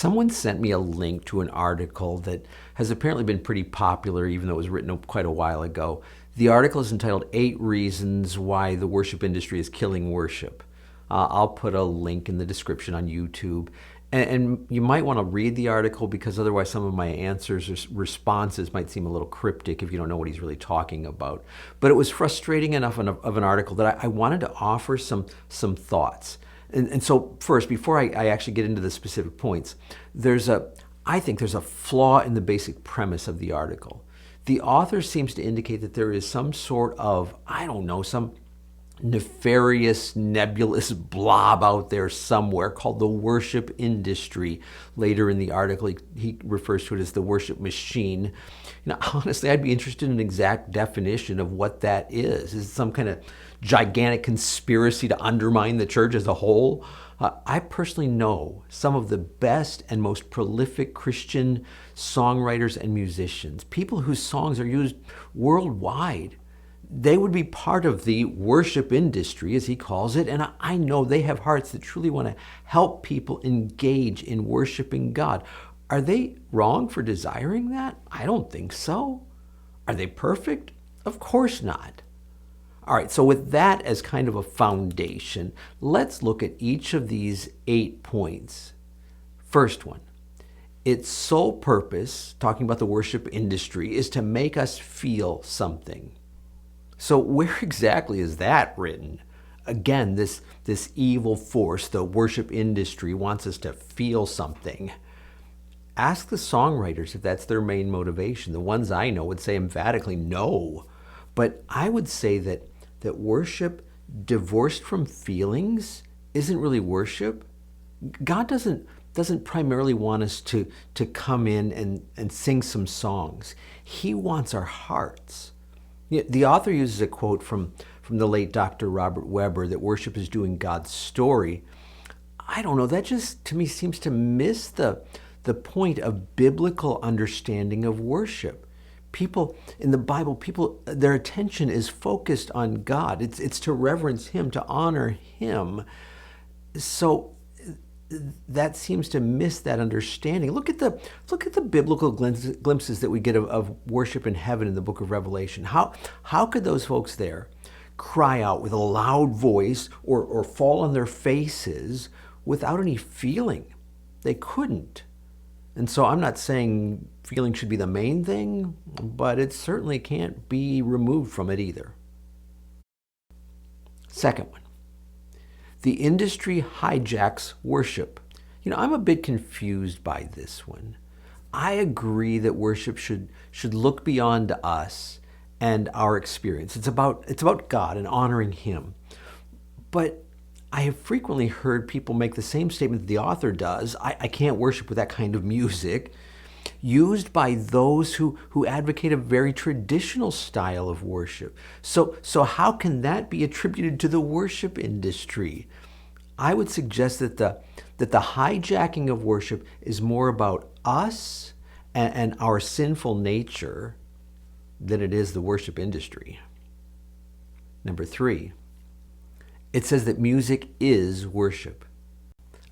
Someone sent me a link to an article that has apparently been pretty popular, even though it was written quite a while ago. The article is entitled 8 Reasons Why the Worship Industry is Killing Worship. I'll put a link in the description on YouTube. And you might want to read the article because otherwise some of my answers or responses might seem a little cryptic if you don't know what he's really talking about. But it was frustrating enough of an article that I wanted to offer some thoughts. And so first, before I actually get into the specific points, I think there's a flaw in the basic premise of the article. The author seems to indicate that there is some sort of, some nefarious, nebulous blob out there somewhere called the worship industry. Later in the article, he refers to it as the worship machine. Honestly, I'd be interested in an exact definition of what that is. Is it some kind of gigantic conspiracy to undermine the church as a whole? I personally know some of the best and most prolific Christian songwriters and musicians, people whose songs are used worldwide. They would be part of the worship industry, as he calls it, and I know they have hearts that truly want to help people engage in worshiping God. Are they wrong for desiring that? I don't think so. Are they perfect? Of course not. All right, so with that as kind of a foundation, let's look at each of these 8 points. First one, its sole purpose, talking about the worship industry, is to make us feel something. So where exactly is that written? Again, this evil force, the worship industry, wants us to feel something. Ask the songwriters if that's their main motivation. The ones I know would say emphatically no. But I would say that worship divorced from feelings isn't really worship. God doesn't primarily want us to come in and sing some songs. He wants our hearts. The author uses a quote from the late Dr. Robert Webber that worship is doing God's story. I don't know, that just to me seems to miss the point of biblical understanding of worship. People in the Bible, their attention is focused on God. It's to reverence Him, to honor Him. So that seems to miss that understanding. Look at the biblical glimpses that we get of worship in heaven in the book of Revelation. How could those folks there cry out with a loud voice or fall on their faces without any feeling? They couldn't. And so I'm not saying feeling should be the main thing, but it certainly can't be removed from it either. Second one. The industry hijacks worship. I'm a bit confused by this one. I agree that worship should look beyond us and our experience. It's about God and honoring Him. But I have frequently heard people make the same statement that the author does. I can't worship with that kind of music, used by those who advocate a very traditional style of worship. So how can that be attributed to the worship industry? I would suggest that the hijacking of worship is more about us and our sinful nature than it is the worship industry. Number 3, it says that music is worship.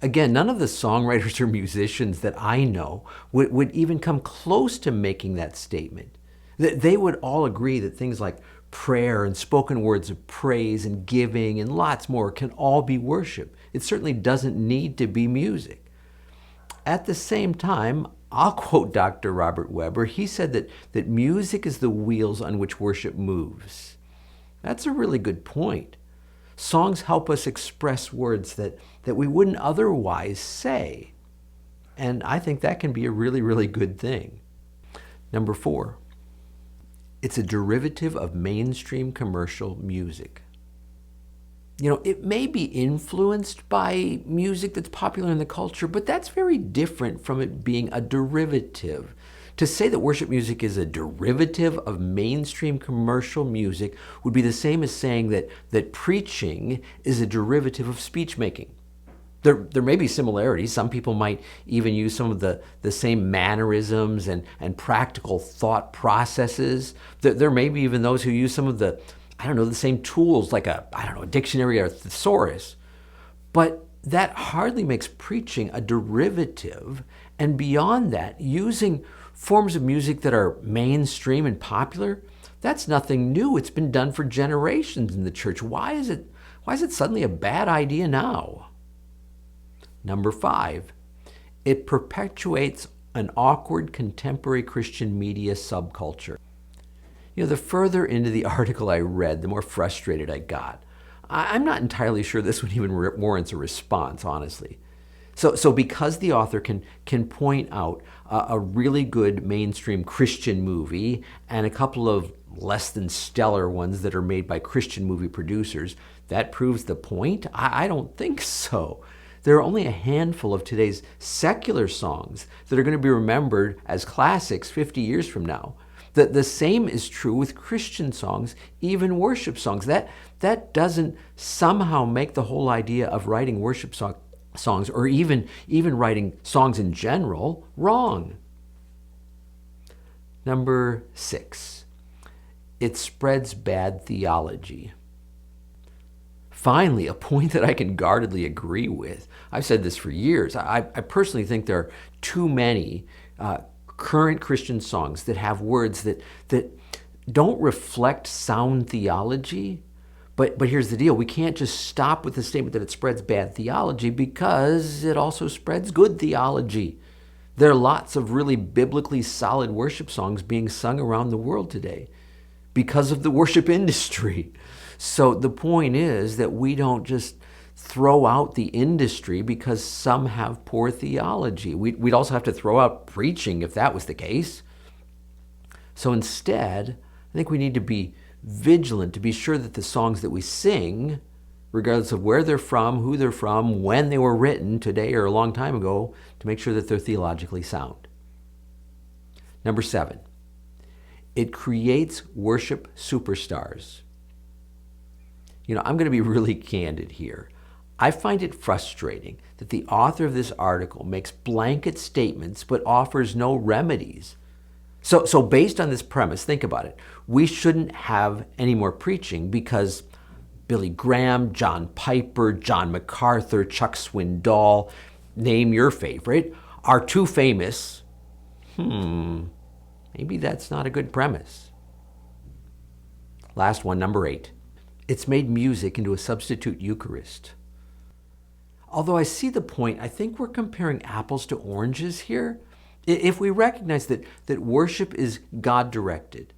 Again, none of the songwriters or musicians that I know would even come close to making that statement. They would all agree that things like prayer and spoken words of praise and giving and lots more can all be worship. It certainly doesn't need to be music. At the same time, I'll quote Dr. Robert Webber. He said that music is the wheels on which worship moves. That's a really good point. Songs help us express words that we wouldn't otherwise say. And I think that can be a really, really good thing. Number 4, it's a derivative of mainstream commercial music. It may be influenced by music that's popular in the culture, but that's very different from it being a derivative. To say that worship music is a derivative of mainstream commercial music would be the same as saying that preaching is a derivative of speech making. There may be similarities. Some people might even use some of the same mannerisms and practical thought processes. There may be even those who use some of the same tools like a dictionary or a thesaurus. But that hardly makes preaching a derivative. And beyond that, using forms of music that are mainstream and popular, that's nothing new. It's been done for generations in the church. Why is it suddenly a bad idea now? Number 5, it perpetuates an awkward contemporary Christian media subculture. The further into the article I read, the more frustrated I got. I'm not entirely sure this one even warrants a response, honestly. So because the author can point out a really good mainstream Christian movie and a couple of less than stellar ones that are made by Christian movie producers, that proves the point? I don't think so. There are only a handful of today's secular songs that are going to be remembered as classics 50 years from now. The same is true with Christian songs, even worship songs. That doesn't somehow make the whole idea of writing worship songs or even writing songs in general wrong. Number 6, it spreads bad theology. Finally, a point that I can guardedly agree with. I've said this for years. I personally think there are too many current Christian songs that have words that don't reflect sound theology. But here's the deal. We can't just stop with the statement that it spreads bad theology, because it also spreads good theology. There are lots of really biblically solid worship songs being sung around the world today because of the worship industry. So the point is that we don't just throw out the industry because some have poor theology. We'd also have to throw out preaching if that was the case. So instead, I think we need to be vigilant to be sure that the songs that we sing, regardless of where they're from, who they're from, when they were written, today or a long time ago, to make sure that they're theologically sound. Number 7, it creates worship superstars. I'm going to be really candid here. I find it frustrating that the author of this article makes blanket statements but offers no remedies. So based on this premise, think about it. We shouldn't have any more preaching because Billy Graham, John Piper, John MacArthur, Chuck Swindoll, name your favorite, are too famous. Maybe that's not a good premise. Last one, number 8. It's made music into a substitute Eucharist. Although I see the point, I think we're comparing apples to oranges here. If we recognize that worship is God-directed,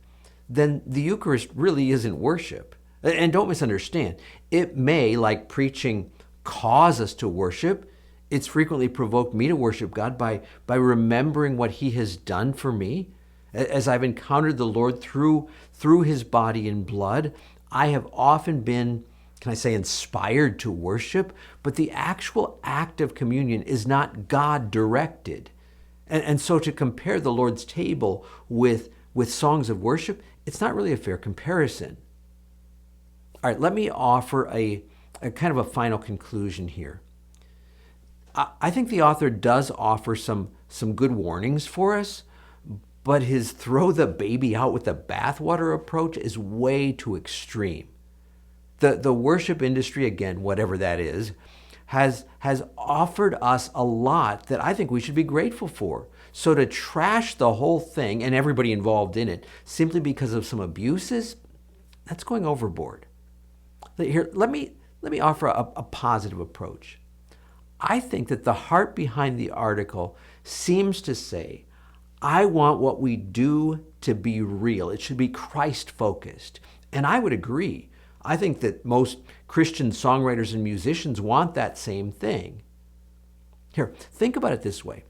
then the Eucharist really isn't worship. And don't misunderstand. It may, like preaching, cause us to worship. It's frequently provoked me to worship God by remembering what He has done for me. As I've encountered the Lord through His body and blood, I have often been, can I say, inspired to worship, but the actual act of communion is not God-directed. And so to compare the Lord's table with songs of worship, it's not really a fair comparison. All right, let me offer a kind of a final conclusion here. I think the author does offer some good warnings for us, but his throw the baby out with the bathwater approach is way too extreme. The worship industry, again, whatever that is, has offered us a lot that I think we should be grateful for. So to trash the whole thing and everybody involved in it simply because of some abuses, that's going overboard. Here, let me offer a positive approach. I think that the heart behind the article seems to say, I want what we do to be real. It should be Christ-focused. And I would agree. I think that most Christian songwriters and musicians want that same thing. Here, think about it this way.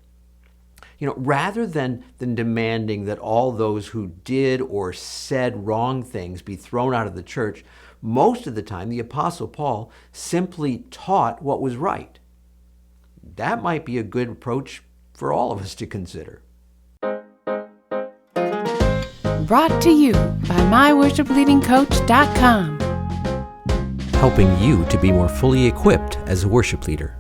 Rather than demanding that all those who did or said wrong things be thrown out of the church, most of the time the Apostle Paul simply taught what was right. That might be a good approach for all of us to consider. Brought to you by myworshipleadingcoach.com. Helping you to be more fully equipped as a worship leader.